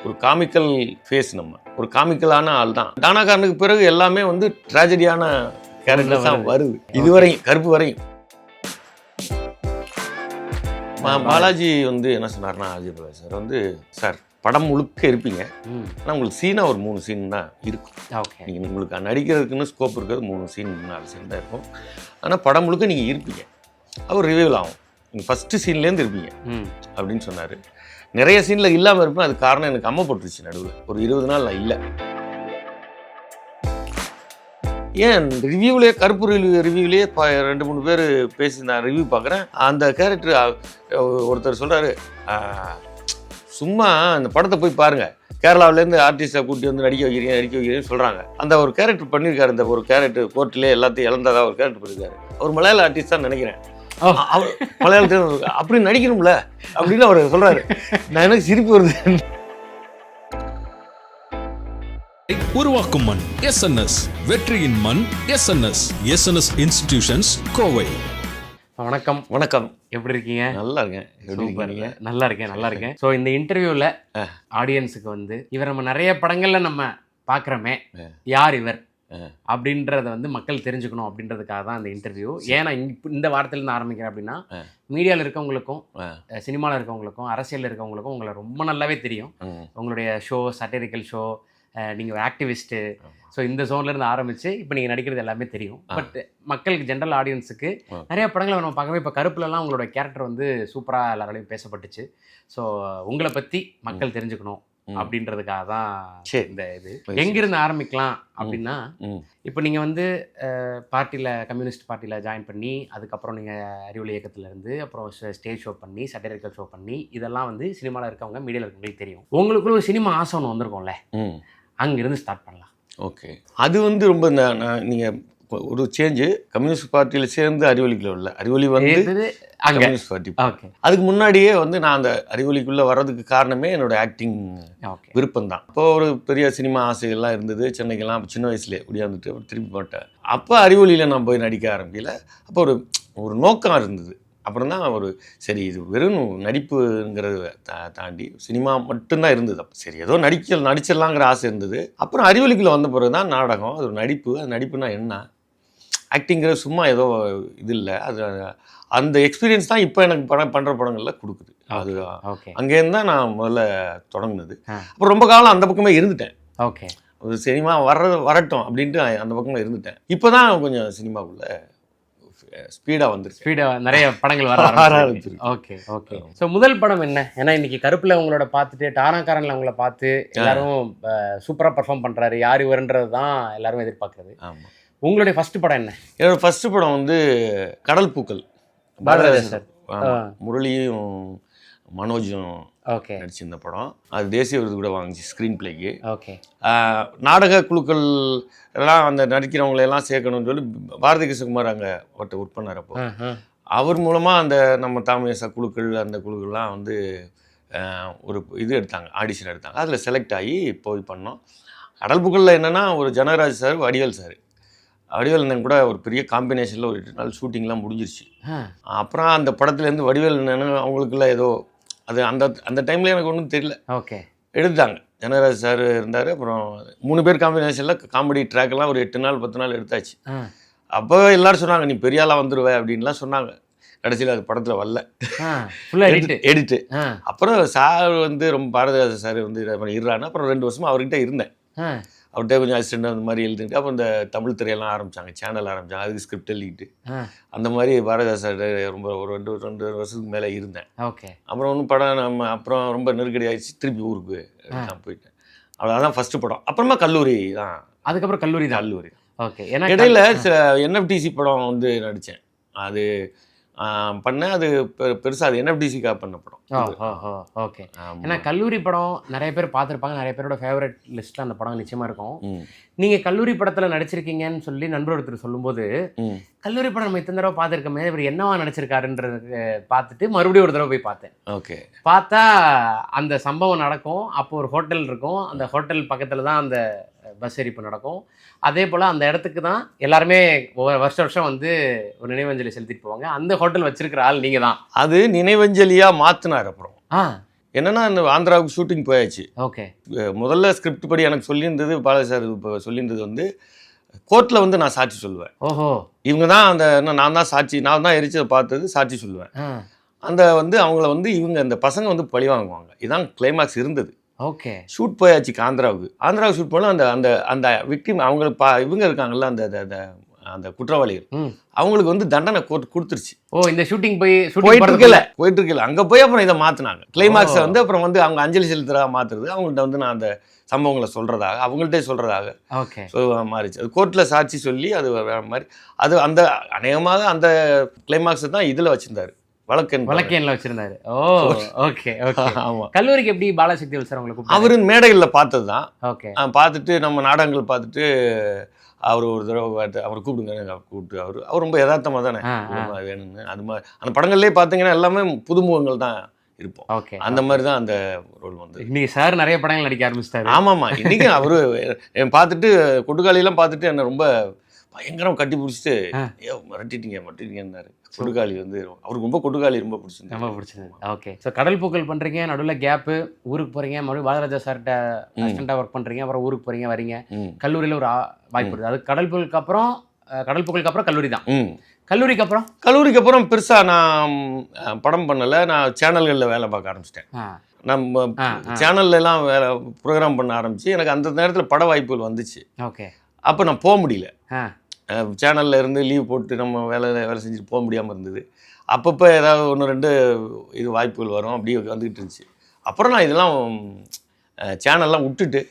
ஒரு comical face, நம்ம ஒரு காமிக்கலான ஆள் தான். டானாகாரனுக்கு பிறகு எல்லாமே வந்து ட்ராஜடியான கேரக்டர்ஸ் தான் வருது இதுவரையும், கருப்பு வரையும். பாலாஜி வந்து என்ன சொன்னார்னா, அஜய் பிரகாஷ் சார் வந்து, சார் படம் முழுக்க இருப்பீங்க, ஆனால் உங்களுக்கு சீனாக ஒரு 3 சீன் தான் இருக்கும். நீங்கள் உங்களுக்கு நடிக்கிறதுக்குன்னு ஸ்கோப் இருக்கிறது 3 சீன் 4 சீன் தான் இருக்கும். ஆனால் படம் முழுக்க நீங்கள் இருப்பீங்க, அவர் ரிவியூவில் ஆகும், நீங்கள் ஃபஸ்ட்டு சீன்லேருந்து இருப்பீங்க அப்படின்னு சொன்னார். நிறைய சீனில் இல்லாமல் இருப்பேன், அது காரணம் எனக்கு அம்மா போட்டுருச்சு நடுவில் ஒரு 20 நாள் நான் இல்லை. ஏன் ரிவ்யூவிலே, கருப்பு ரிவ்யூவிலே 2-3 பேர் பேசி நான் ரிவ்யூ பார்க்குறேன். அந்த கேரக்டர் ஒருத்தர் சொல்கிறாரு, சும்மா அந்த படத்தை போய் பாருங்கள், கேரளாவிலேருந்து ஆர்டிஸ்ட்டை கூட்டி வந்து நடிக்க வைக்கிறீங்கன்னு சொல்கிறாங்க. அந்த ஒரு கேரக்டர் பண்ணியிருக்காரு, இந்த ஒரு கேரக்டர் கோர்ட்டிலே எல்லாத்தையும் இழந்ததாக ஒரு கேரக்டர் பண்ணியிருக்காரு. அவர் மலையாள ஆர்டிஸ்ட் தான் நினைக்கிறேன். அவர் மலையாளத்தில் அப்படி நடிக்கணும்ல அப்படின்னு அவர் சொல்கிறாரு. நான் எனக்கு சிரிப்பு வருது. உருவாக்கும் மண் SNS, வெற்றியின் மண் SNS. SNS institutions, Kovai. வணக்கம். வணக்கம். எப்படி இருக்கீங்க? நல்லா இருக்கேன். நல்லா இருக்கேன். ஸோ இந்த இன்டர்வியூவில் ஆடியன்ஸுக்கு வந்து இவர் நம்ம நிறைய படங்கள்ல நம்ம பார்க்குறோமே, யார் இவர் அப்படின்றத வந்து மக்கள் தெரிஞ்சுக்கணும் அப்படின்றதுக்காக தான் அந்த இன்டர்வியூ. ஏன்னா இந்த வாரத்திலேருந்து ஆரம்பிக்கிறேன் அப்படின்னா, மீடியாவில் இருக்கவங்களுக்கும் சினிமாவில் இருக்கவங்களுக்கும் அரசியலில் இருக்கவங்களுக்கும் உங்களை ரொம்ப நல்லாவே தெரியும். உங்களுடைய ஷோ சட்டரிக்கல் ஷோ, நீங்கள் ஒரு ஆக்டிவிஸ்ட்டு, ஸோ இந்த ஜோன்லேருந்து ஆரம்பித்து இப்போ நீங்கள் நடிக்கிறது எல்லாமே தெரியும். பட் மக்களுக்கு ஜென்ரல் ஆடியன்ஸுக்கு நிறைய படங்களை நம்ம பார்க்கவே, இப்போ கருப்புலலாம் உங்களோட கேரக்டர் வந்து சூப்பராக எல்லாராலையும் பேசப்பட்டுச்சு. ஸோ உங்களை பற்றி மக்கள் தெரிஞ்சுக்கணும் அப்படின்றதுக்காக தான் இந்த இது. எங்கிருந்து ஆரம்பிக்கலாம் அப்படின்னா, இப்போ நீங்கள் வந்து பார்ட்டியில், கம்யூனிஸ்ட் பார்ட்டியில் ஜாயின் பண்ணி, அதுக்கப்புறம் நீங்கள் அறிவொளி இயக்கத்துலேருந்து அப்புறம் ஸ்டேஜ் ஷோ பண்ணி, சட்டரிக்கல் ஷோ பண்ணி, இதெல்லாம் வந்து சினிமாவில் இருக்கவங்க, மீடியாவில் இருக்கவங்களுக்கு தெரியும். உங்களுக்குள்ள ஒரு சினிமா ஆசை ஒன்று வந்திருக்கோம்ல, அங்கேருந்து ஸ்டார்ட் பண்ணலாம். ஓகே, அது வந்து ரொம்ப நீங்கள் ஒரு சேஞ்சு கம்யூனிஸ்ட் பார்ட்டியில் சேர்ந்து அறிவொலிக்குள்ள உள்ள அறிவொலி வந்து கம்யூனிஸ்ட் பார்ட்டி. அதுக்கு முன்னாடியே வந்து நான் அந்த அறிவொலிக்குள்ளே வர்றதுக்கு காரணமே என்னோட ஆக்டிங் விருப்பம் தான். அப்போ ஒரு பெரிய சினிமா ஆசைகள்லாம் இருந்தது. சென்னைக்கெல்லாம் சின்ன வயசுலேயே முடியாந்துட்டு திருப்பி போட்டேன். அப்போ அறிவொலியில் நான் போய் நடிக்க ஆரம்பிக்கல. அப்போ ஒரு நோக்கம் இருந்தது. அப்புறம் தான் ஒரு சரி, இது வெறும் நடிப்புங்கிறத தாண்டி சினிமா மட்டும்தான் இருந்தது. அப்போ சரி, ஏதோ நடிச்சிடலாங்கிற ஆசை இருந்தது. அப்புறம் அறிவொலிக்குள்ளே வந்த பிறகு தான் நாடகம், அது ஒரு நடிப்பு. அது நடிப்புனா என்ன, ஆக்டிங்கிறது சும்மா ஏதோ இது இல்லை. அது அந்த எக்ஸ்பீரியன்ஸ் தான் இப்போ எனக்கு பண்ணுற படங்களில் கொடுக்குது. அது அங்கேருந்து தான் நான் முதல்ல தொடங்கினது. அப்புறம் ரொம்ப காலம் அந்த பக்கமே இருந்துட்டேன். ஓகே, ஒரு சினிமா வரட்டும் அப்படின்ட்டு அந்த பக்கமே இருந்துட்டேன். இப்போ தான் கொஞ்சம் சினிமாவுக்குள்ளே ஸ்பீடாக நிறைய படங்கள் வர ஆரம்பிச்சு. ஓகே. ஸோ முதல் படம் என்ன? ஏன்னா இன்னைக்கு கருப்புல உங்களோட பார்த்துட்டு, டானாக்காரன்ல உங்களை பார்த்து எல்லாரும் சூப்பராக பர்ஃபார்ம் பண்ணுறாரு, யார் இவருன்றது தான் எல்லாரும் எதிர்பார்க்குறது. ஆமாம். உங்களுடைய ஃபர்ஸ்ட் படம் என்ன? என்னோட ஃபர்ஸ்ட் படம் வந்து கடல் பூக்கள், பாரதிராஜன் சார், முரளியும் மனோஜும் நடிச்சிருந்த படம். அது தேசிய விருது கூட வாங்கிச்சு ஸ்க்ரீன் பிளேக்கு. ஓகே. நாடக குழுக்கள் எல்லாம் அந்த நடிக்கிறவங்களெல்லாம் சேர்க்கணும்னு சொல்லி பாரதி கிருஷ்ணகுமார் அங்கே ஒர்க் பண்ணார். அப்போ அவர் மூலமாக அந்த நம்ம தாமேசா குழுக்கள், அந்த குழுக்கள்லாம் வந்து ஒரு இது எடுத்தாங்க, ஆடிஷன் எடுத்தாங்க. அதில் செலக்ட் ஆகி போய் பண்ணோம். கடல் பூக்களில் என்னென்னா, ஒரு ஜனகராஜ் சார், வடிவேல் சார், வடிவேல் கூட ஒரு பெரிய காம்பினேஷனில் ஒரு 8 நாள் ஷூட்டிங்லாம் முடிஞ்சிருச்சு. அப்புறம் அந்த படத்துலேருந்து வடிவேல் அவங்களுக்குள்ள ஏதோ அது அந்த டைமில் எனக்கு ஒன்றும் தெரியல. ஓகே, எடுத்தாங்க. ஜனகராஜ் சார் இருந்தார். அப்புறம் 3 பேர் காம்பினேஷனில் காமெடி ட்ராக்கெல்லாம் ஒரு 8 நாள் 10 நாள் எடுத்தாச்சு. அப்போ எல்லோரும் சொன்னாங்க, நீ பெரிய ஆளாக வந்துடுவே அப்படின்லாம் சொன்னாங்க. கடைசியில் அது படத்தில் வரல, எடிட்டு. அப்புறம் சார் வந்து ரொம்ப பாரதிராஜன் சார் வந்து இருறான்னு அப்புறம் 2 வருஷமாக அவர்கிட்ட இருந்தேன். அவர்கிட்ட கொஞ்சம் அசிஸ்டண்ட் அந்த மாதிரி எழுதிட்டு, அப்புறம் இந்த தமிழ் திரையெல்லாம் ஆரம்பித்தாங்க, சேனல் ஆரம்பித்தாங்க. அதுக்கு ஸ்கிரிப்ட் எழுதிட்டு அந்த மாதிரி பாரதிராஜன் சார் ரொம்ப ஒரு 2 வருஷத்துக்கு மேலே இருந்தேன். ஓகே. அப்புறம் ஒன்றும் படம் அப்புறம் ரொம்ப நெருக்கடி ஆகிடுச்சு, திருப்பி ஊருக்கு நான் போயிட்டேன். அவ்வளோதான் ஃபஸ்ட்டு படம். அப்புறமா கல்லூரி தான். அதுக்கப்புறம் கல்லூரி. ஓகே. இடையில சில NFDC படம் வந்து நடித்தேன். அது பண்ணேன். அது பெருசாக அது NFDCக்காக பண்ண படம். ஓகே. ஏன்னா கல்லூரி படம் நிறைய பேர் பார்த்துருப்பாங்க, நிறைய பேரோட ஃபேவரட் லிஸ்ட்டில் அந்த படம் நிச்சயமாக இருக்கும். நீங்கள் கல்லூரி படத்தில் நடிச்சிருக்கீங்கன்னு சொல்லி நண்பர் ஒருத்தர் சொல்லும்போது, கல்லூரி படம் நம்ம இத்தனை தடவை பார்த்துருக்கோமே, இவர் என்னவா நடிச்சிருக்காருன்றது பார்த்துட்டு மறுபடியும் ஒரு தடவை போய் பார்த்தேன். ஓகே. பார்த்தா அந்த சம்பவம் நடக்கும். அப்போ ஒரு ஹோட்டல் இருக்கும், அந்த ஹோட்டல் பக்கத்தில் தான் அந்த பஸ் எரிப்பு நடக்கும். அதே போல் அந்த இடத்துக்கு தான் எல்லாருமே வருஷம் வந்து ஒரு நினைவஞ்சலி செலுத்திட்டு போவாங்க. அந்த ஹோட்டல் வச்சிருக்கிற ஆள் நீங்கள் தான். அது நினைவஞ்சலியாக மாற்றினார். அப்புறம் என்னன்னா அந்த ஆந்திராவுக்கு ஷூட்டிங் போயாச்சு. ஓகே. முதல்ல ஸ்கிரிப்ட் படி எனக்கு சொல்லியிருந்தது பாலாஜி சார் இப்போ சொல்லியிருந்தது வந்து கோர்ட்டில் வந்து நான் சாட்சி சொல்லுவேன். ஓஹோ. இவங்க தான் அந்த நான் தான் சாட்சி, நான் தான் எரிச்சதை பார்த்தது சாட்சி சொல்லுவேன். அந்த வந்து அவங்கள வந்து இவங்க அந்த பசங்க வந்து பழி வாங்குவாங்க. இதுதான் கிளைமாக்ஸ் இருந்தது. ஓகே. ஷூட் போயாச்சு ஆந்திராவுக்கு ஷூட் போனால் அந்த அந்த அந்த விக்டிம் அவங்களுக்கு இவங்க இருக்காங்கல்ல அந்த அந்த குற்றவாளிகள் அவங்களுக்கு வந்து தண்டனை கோர்ட் கொடுத்துருச்சு. ஓ, இந்த ஷூட்டிங் போயிட்டு இருக்கல அங்கே போய் அப்புறம் இதை மாற்றினாங்க. கிளைமாக்ஸை வந்து அப்புறம் வந்து அவங்க அஞ்சலி செலுத்துறதாக மாற்றுறது, அவங்கள்ட்ட வந்து நான் அந்த சம்பவங்களை சொல்கிறதாக அவங்கள்ட்டே சொல்கிறதாக மாறிச்சு. அது கோர்ட்டில் சாட்சி சொல்லி அது வேற மாதிரி அது அந்த அநேகமாக அந்த கிளைமாக்ஸை தான் இதில் வச்சுருந்தாரு, வழக்கெண்ணில் வச்சிருந்தாரு. ஓ, ஓகே ஓகே. ஆமாம். கல்லூரிக்கு எப்படி பாலசக்தி சார் உங்களுக்கு? அவர் மேடைகளில் பார்த்தது தான். ஓகே. பார்த்துட்டு நம்ம நாடகங்கள் பார்த்துட்டு அவர் ஒரு தடவை அவர் கூப்பிடுங்க கூப்பிட்டு அவர் ரொம்ப யதார்த்தமாக தானே வேணும்னு அது மாதிரி அந்த படங்கள்லேயே பார்த்தீங்கன்னா எல்லாமே புதுமுகங்கள் தான் இருப்போம். ஓகே. அந்த மாதிரி தான் அந்த ரோல் வந்து. இன்னைக்கு சார் நிறைய படங்கள் நடிக்க ஆரம்பிச்சிட்டாரு. ஆமாம்மா. இன்னைக்கு அவரு பார்த்துட்டு கொட்டுக்காலியெல்லாம் பார்த்துட்டு என்னை ரொம்ப பயங்கரம் கட்டி பிடிச்சிட்டு மட்டிட்டீங்கன்னாரு. கொட்டுக்காளி வந்து அவருக்கு ரொம்ப கொட்டுக்காளி ரொம்ப பிடிச்சிருந்தது. ஓகே. ஸோ கடல் பூக்கள் பண்ணுறீங்க, நடுவில் கேப்பு, ஊருக்கு போகிறீங்க, மறுபடியும் பாலராஜா சார்கிட்ட அசிஸ்டண்டாக ஒர்க் பண்ணுறீங்க, அப்புறம் ஊருக்கு போகிறீங்க வரீங்க, கல்லூரியில் ஒரு வாய்ப்பு இருக்குது. அது கடல் பூக்களுக்கு அப்புறம் கல்லூரி தான். கல்லூரிக்கு அப்புறம் பெருசாக நான் படம் பண்ணலை. நான் சேனல்களில் வேலை பார்க்க ஆரம்பிச்சிட்டேன். நம்ம சேனல்லாம் வேலை ப்ரோக்ராம் பண்ண ஆரம்பிச்சு எனக்கு அந்த நேரத்தில் பட வாய்ப்புகள் வந்துச்சு. ஓகே. அப்போ நான் போக முடியல. சேனலில் இருந்து லீவ் போட்டு நம்ம வேலை செஞ்சுட்டு போக முடியாமல் இருந்தது. அப்பப்போ ஏதாவது 1-2 இது வாய்ப்புகள் வரும், அப்படியே வந்துக்கிட்டு இருந்துச்சு. அப்புறம் நான் இதெல்லாம் சேனல்லாம் விட்டுட்டு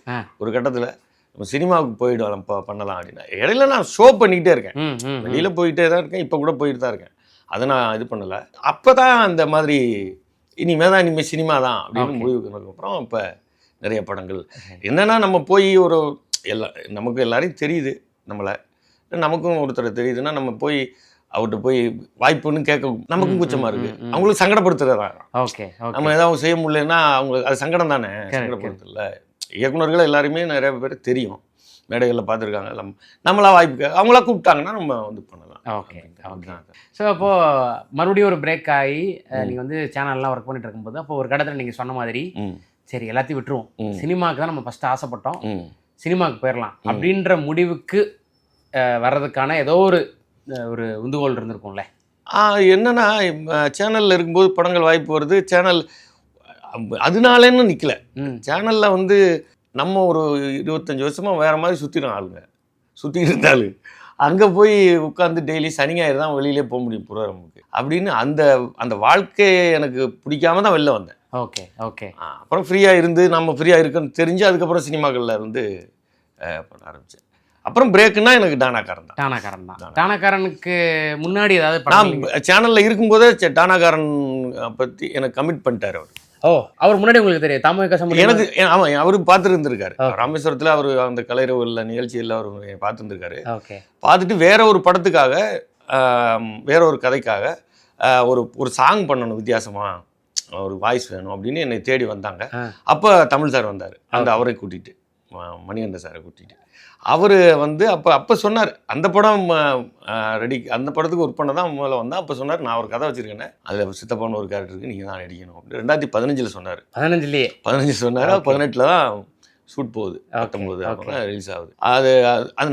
ஒரு கட்டத்தில் நம்ம சினிமாவுக்கு போயிடுவோம் பண்ணலாம் அப்படின்னா இடையில நான் ஷோ பண்ணிக்கிட்டே இருக்கேன். வெளியில் போயிட்டே தான் இருக்கேன், இப்போ கூட போயிட்டு தான் இருக்கேன். அதை நான் இது பண்ணலை. அப்போ தான் அந்த மாதிரி இனிமேல் சினிமா தான் அப்படின்னு முடிவுக்கு அப்புறம் இப்போ நிறைய படங்கள் என்னென்னா நம்ம போய் ஒரு நமக்கு எல்லாரையும் தெரியுது, நமக்கும் ஒருத்தர் தெரியுதுன்னா நம்ம போய் அவர்கிட்ட போய் வாய்ப்புன்னு கேட்க நமக்கும் கூச்சமாக இருக்குது. அவங்களுக்கு சங்கடப்படுத்துறதா. ஓகே. நம்ம ஏதாவது செய்ய முடியலன்னா அவங்களுக்கு அது சங்கடம் தானே. சங்கடப்படுத்தல இயக்குநர்கள் எல்லாருமே நிறைய பேர் தெரியும், மேடைகளில் பார்த்துருக்காங்க. நம்மளா வாய்ப்பு அவங்களா கூப்பிட்டாங்கன்னா நம்ம வந்து பண்ணலாம். Okay okay. ஸோ அப்போது மறுபடியும் ஒரு பிரேக் ஆகி நீங்கள் வந்து சேனல்லாம் ஒர்க் பண்ணிட்டு இருக்கும்போது அப்போ ஒரு கடத்தில் நீங்கள் சொன்ன மாதிரி சரி எல்லாத்தையும் விட்டுருவோம், சினிமாவுக்கு தான் நம்ம ஃபஸ்ட்டு ஆசைப்பட்டோம், சினிமாவுக்கு போயிடலாம் அப்படின்ற முடிவுக்கு வர்றதுக்கான ஏதோ ஒரு உந்துகோல் இருந்திருக்கும்ல. என்னன்னா சேனலில் இருக்கும்போது படங்கள் வாய்ப்பு வருது. சேனல் அதனாலேன்னு நிற்கல. சேனலில் வந்து நம்ம ஒரு 25 வருஷமாக வேறு மாதிரி சுற்றிக்கிட்டு இருந்தாலும் அங்கே போய் உட்காந்து டெய்லி சனி ஞாயிறு தான் வெளியிலே போக முடியும் ப்ரோக்ராமுக்கு அப்படின்னு அந்த வாழ்க்கையை எனக்கு பிடிக்காம தான் வெளில வந்தேன். Okay okay. அப்புறம் ஃப்ரீயாக இருந்து நம்ம ஃப்ரீயாக இருக்குன்னு தெரிஞ்சு அதுக்கப்புறம் சினிமாக்களில் வந்து பண்ண ஆரம்பித்தேன். அப்புறம் பிரேக்குன்னா எனக்கு டானாக்காரன் தான். டானாக்காரனுக்கு முன்னாடி ஏதாவது நான் சேனலில் இருக்கும்போதே டானாக்காரன் பற்றி எனக்கு கமிட் பண்ணிட்டார் அவர். ஓ, அவர் முன்னாடி உங்களுக்கு தெரியும் தமிழக சம்பந்தம் எனக்கு? ஆமாம், அவரு பார்த்துருந்துருக்காரு. ராமேஸ்வரத்தில் அவர் அந்த கலைரவில் நிகழ்ச்சியில் அவர் பார்த்துருந்துருக்காரு. பார்த்துட்டு வேற ஒரு படத்துக்காக வேற ஒரு கதைக்காக ஒரு சாங் பண்ணணும், வித்தியாசமாக ஒரு வாய்ஸ் வேணும் அப்படின்னு என்னை தேடி வந்தாங்க. அப்போ தமிழ் சார் வந்தார், அவரை கூட்டிகிட்டு, மணிகண்டன் சாரை கூட்டிகிட்டு. அவர் வந்து அப்போ சொன்னார் அந்த படம் ரெடி, அந்த படத்துக்கு ஒர்க் பண்ண தான் முதல்ல வந்தேன். அப்போ சொன்னார் நான் ஒரு கதை வச்சுருக்கேன், அதில் சித்தப்பான்னு ஒரு கேரக்டர் இருக்குது, நீங்கள் தான் நடிக்கணும் அப்படின்னு 2015 சொன்னார். 15 சொன்னார். 18 தான் ஷூட் போகுது, 19 அப்புறம் ரிலீஸ் ஆகுது. அது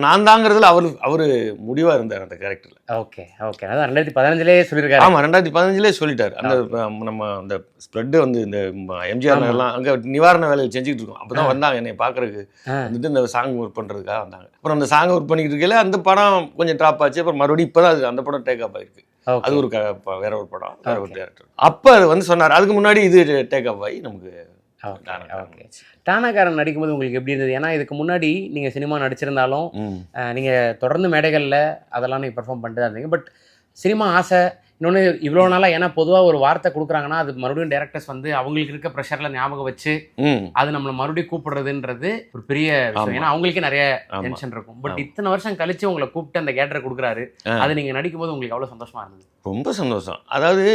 நான் தாங்கிறதுல அவர் முடிவாக இருந்தார் அந்த கேரக்டரில். Okay okay. அதான் 2015 சொல்லியிருக்காரு. ஆமாம், 2015 சொல்லிட்டார். அந்த நம்ம அந்த ஸ்ப்ரெட்டு வந்து இந்த எம்ஜிஆர் நகர்லாம் அங்கே நிவாரண வேலையில் செஞ்சுக்கிட்டு இருக்கோம். அப்போ தான் வந்தாங்க என்னை பார்க்குறதுக்கு, வந்துட்டு இந்த சாங் ஒர்க் பண்ணுறதுக்காக வந்தாங்க. அப்புறம் அந்த சாங் ஒர்க் பண்ணிக்கிட்டு இருக்கையில அந்த படம் கொஞ்சம் ட்ராப் ஆச்சு. அப்புறம் மறுபடியும் இப்போ தான் அந்த படம் டேக் ஆஃப் ஆகிருக்கு. அது ஒரு வேற ஒரு படம், வேற ஒரு டேரக்டர். அப்போ அது வந்து சொன்னார். அதுக்கு முன்னாடி இது டேக் ஆஃப் ஆகி நமக்கு டானாக்காரன் நடிக்கும்போது உங்களுக்கு எப்படி இருந்தது? ஏன்னா இதுக்கு முன்னாடி நீங்கள் சினிமா நடிச்சிருந்தாலும் நீங்கள் தொடர்ந்து மேடைகளில் அதெல்லாம் நீங்கள் பெர்ஃபார்ம் பண்ணிட்டு தான் இருந்தீங்க. பட் சினிமா ஆசை இன்னொன்று இவ்வளோ நாளாக, ஏன்னா பொதுவாக ஒரு வார்த்தை கொடுக்குறாங்கன்னா அது மறுபடியும் டேரக்டர்ஸ் வந்து அவங்களுக்கு இருக்க ப்ரெஷரில் ஞாபகம் வச்சு அது நம்மளை மறுபடியும் கூப்பிடுறதுன்றது ஒரு பெரிய விஷயம். ஏன்னா அவங்களுக்கே நிறைய டென்ஷன் இருக்கும். பட் இத்தனை வருஷம் கழிச்சு உங்களை கூப்பிட்டு அந்த கேரக்டரை கொடுக்குறாரு, அது நீங்கள் நடிக்கும்போது உங்களுக்கு அவ்வளோ சந்தோஷமா இருந்தது? ரொம்ப சந்தோஷம். அதாவது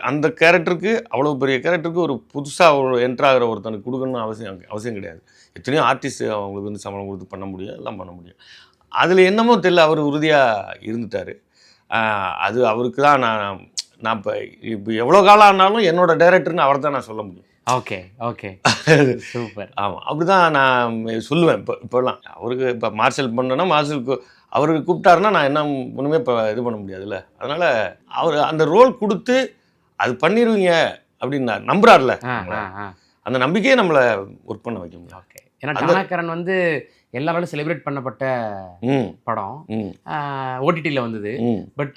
அந்த கேரக்டருக்கு, அவ்வளோ பெரிய கேரக்டருக்கு ஒரு புதுசாக ஒரு என்ட்ராகிற ஒருத்தனுக்கு கொடுக்கணும்னு அவசியம் கிடையாது. எத்தனையோ ஆர்டிஸ்ட் அவங்களுக்கு வந்து சம்பளம் கொடுத்து பண்ண முடியும், எல்லாம் பண்ண முடியும். அதில் என்னமோ தெரியல, அவர் உறுதியாக இருந்துட்டார். அது அவருக்கு தான் நான் இப்போ எவ்வளோ காலம் ஆனாலும் என்னோட டைரக்டர்னு அவர் தான் நான் சொல்ல முடியும். Okay okay super. ஆமாம், அப்படிதான் நான் சொல்லுவேன். இப்போலாம் அவருக்கு இப்போ மார்ஷல் பண்ணோன்னா மார்ஷலுக்கு அவருக்கு கூப்பிட்டாருன்னா நான் என்ன ஒன்றுமே இப்போ இது பண்ண முடியாதுல்ல. அதனால் அவர் அந்த ரோல் கொடுத்து அது பண்ணிடுவீங்க அப்படின்னு நம்புறாருல, அந்த நம்பிக்கையை நம்மளை ஒர்க் பண்ண வைக்க முடியும். ஓகே. ஏன்னா டானாகரன் வந்து எல்லாராலும் செலிப்ரேட் பண்ணப்பட்ட படம், ஓடிடியில் வந்தது. பட்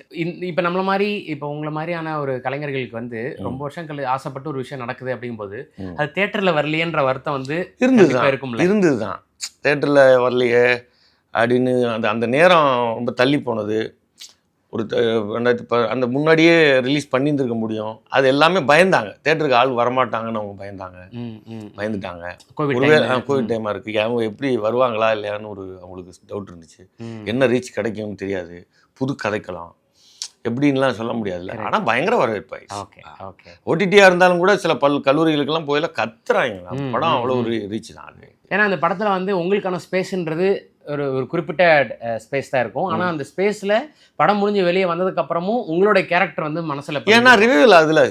இப்போ நம்மள மாதிரி இப்போ உங்களை மாதிரியான ஒரு கலைஞர்களுக்கு வந்து ரொம்ப வருஷம் ஆசைப்பட்டு ஒரு விஷயம் நடக்குது அப்படிங்கும்போது அது தேட்டரில் வரலையேன்ற வருத்தம் வந்து இருந்தது தான். தேட்டரில் வரலையே அப்படின்னு அந்த நேரம் ரொம்ப தள்ளி போனது. ஒரு 2010 அந்த முன்னாடியே ரிலீஸ் பண்ணியிருந்திருக்க முடியும். அது எல்லாமே பயந்தாங்க, தேட்டருக்கு ஆள் வரமாட்டாங்கன்னு அவங்க பயந்துட்டாங்க. கோவிட் டைமாக இருக்குது, அவங்க எப்படி வருவாங்களா இல்லையான்னு அவங்களுக்கு டவுட் இருந்துச்சு. என்ன ரீச் கிடைக்கும்னு தெரியாது, புது கதைக்கலாம் எப்படின்லாம் சொல்ல முடியாதுல்ல. ஆனால் பயங்கர வரவேற்பாயிடுச்சு. ஓடிடியாக இருந்தாலும் கூட சில கல்லூரிகளுக்கெல்லாம் போயில கத்துறாங்க, படம் அவ்வளோ ஒரு ரீச் தான் அது. ஏன்னா அந்த படத்தில் வந்து உங்களுக்கான ஸ்பேஸ்ன்றது ஒரு குறிப்பிட்ட ஸ்பேஸ் தான் இருக்கும். ஆனால் அந்த ஸ்பேஸில் படம் முடிஞ்சு வெளியே வந்ததுக்கப்புறமும் உங்களோட கேரக்டர் வந்து மனசில், ஏன்னா ரிவ்யூவில் அதில்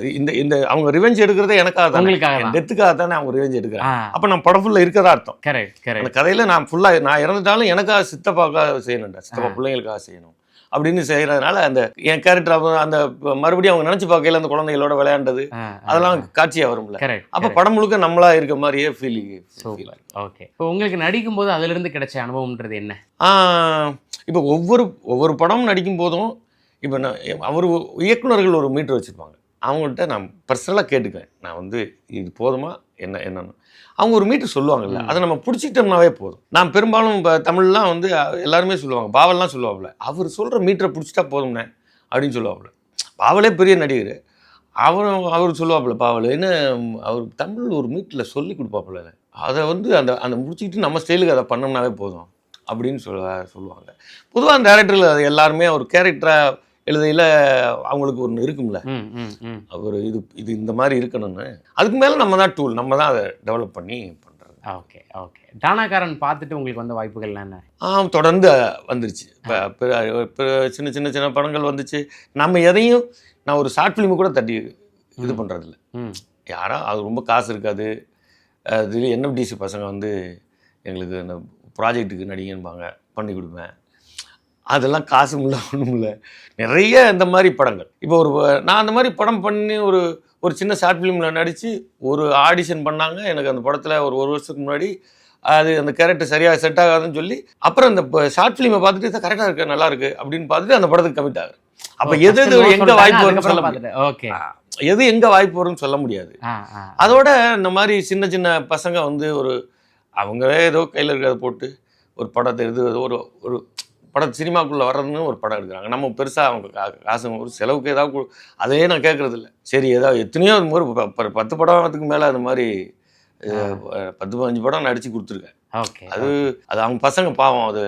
இந்த அவங்க ரிவெஞ்ச் எடுக்கிறதே எனக்காக தான், உங்களுக்காக டெத்துக்காக தானே அவங்க ரிவெஞ்ச் எடுக்கிறேன். அப்போ நான் படம் ஃபுல்லாக இருக்கிறதா அர்த்தம். கரெக்ட். அந்த கதையில் நான் ஃபுல்லாக நான் இறந்துட்டாலும் எனக்காக சித்தப்பாக்காக செய்யணும்டா, சித்தப்பா பிள்ளைங்களுக்காக செய்யணும் அப்படின்னு செய்யறதுனால அந்த என் கேரக்டர் அந்த மறுபடியும் அவங்க நினைச்சு பார்க்கையில அந்த குழந்தைகளோட விளையாண்டது அதெல்லாம் காட்சியா வரும்ல. அப்ப படம் முழுக்க நம்மளா இருக்க மாதிரியே ஃபீலிங். ஓகே. இப்போ உங்களுக்கு நடிக்கும் போது அதுல இருந்து கிடைச்ச அனுபவம்ன்றது என்ன? இப்போ ஒவ்வொரு படமும் நடிக்கும் போதும் இப்போ நான் அவர் இயக்குனர்கள் ஒரு மீட்டர் வச்சுருப்பாங்க, அவங்கள்ட்ட நான் பர்சனலாக கேட்டுக்குவேன், நான் வந்து இது போதுமா என்னன்னு அவங்க ஒரு மீட்டர் சொல்லுவாங்கல்ல, அதை நம்ம பிடிச்சிக்கிட்டோம்னாவே போதும். நான் பெரும்பாலும் இப்போ தமிழ்லாம் வந்து எல்லாருமே சொல்லுவாங்க, பாவல்லாம் சொல்லுவாப்புல, அவர் சொல்கிற மீட்டரை பிடிச்சிட்டா போதும்னே அப்படின்னு சொல்லுவாப்புல. பாவலே பெரிய நடிகர், அவர் சொல்லுவாப்புல பாவல் என்ன, அவர் தமிழ் ஒரு மீட்டரில் சொல்லி கொடுப்பாப்புல, அதை வந்து அந்த முடிச்சுக்கிட்டு நம்ம ஸ்டைலுக்கு அதை பண்ணோம்னாவே போதும் அப்படின்னு சொல்லுவாங்க. பொதுவாக அந்த டேரக்டரில் அது எல்லாருமே ஒரு கேரக்டராக எழுதையில் அவங்களுக்கு ஒன்று இருக்கும்ல, அவர் இது இந்த மாதிரி இருக்கணும்னு. அதுக்கு மேலே நம்ம தான் டூல், நம்ம தான் அதை டெவலப் பண்ணி பண்ணுறது. ஓகே. டானாகரன் பார்த்துட்டு உங்களுக்கு வந்த வாய்ப்புகள் என்ன? தொடர்ந்து வந்துருச்சு. இப்போ சின்ன படங்கள் வந்துச்சு. நம்ம எதையும் நான் ஒரு ஷார்ட் ஃபிலிமு கூட தட்டி இது பண்ணுறதில்ல. யாரா அது ரொம்ப காசு இருக்காது, அது என்எஃப்டிசி பசங்க வந்து எங்களுக்கு அந்த ப்ராஜெக்ட்டுக்கு நடிகன்பாங்க, பண்ணி கொடுப்பேன். அதெல்லாம் காசும் இல்லை ஒன்றும் இல்லை. நிறைய இந்த மாதிரி படங்கள் இப்போ நான் அந்த மாதிரி படம் பண்ணி ஒரு சின்ன ஷார்ட் ஃபிலிமில் நடித்து ஒரு ஆடிஷன் பண்ணாங்க. எனக்கு அந்த படத்தில் ஒரு வருஷத்துக்கு முன்னாடி அது அந்த கேரக்டர் சரியாக செட் ஆகாதுன்னு சொல்லி அப்புறம் அந்த ஷார்ட் ஃபிலிமை பார்த்துட்டு இதை கரெக்டாக இருக்குது, நல்லா இருக்குது அப்படின்னு பார்த்துட்டு அந்த படத்துக்கு கமிட் ஆகுது. அப்போ எது எங்கே வாய்ப்பு வரும்னு சொல்ல முடியாது, எது எங்கே வாய்ப்பு வரும்னு சொல்ல முடியாது. அதோட இந்த மாதிரி சின்ன பசங்க வந்து அவங்களே ஏதோ கையில் இருக்கிறத போட்டு ஒரு படத்தை ஒரு படம் சினிமாக்குள்ளே வர்றதுன்னு ஒரு படம் எடுக்கிறாங்க. நம்ம பெருசாக அவங்க காசு ஒரு செலவுக்கு ஏதாவது அதையே நான் கேட்குறதில்ல. சரி ஏதாவது எத்தனையோ ஒரு 10 படத்துக்கு மேலே அந்த மாதிரி 10-15 படம் நடித்து கொடுத்துருக்கேன். அது அவங்க பசங்க பாவம். அது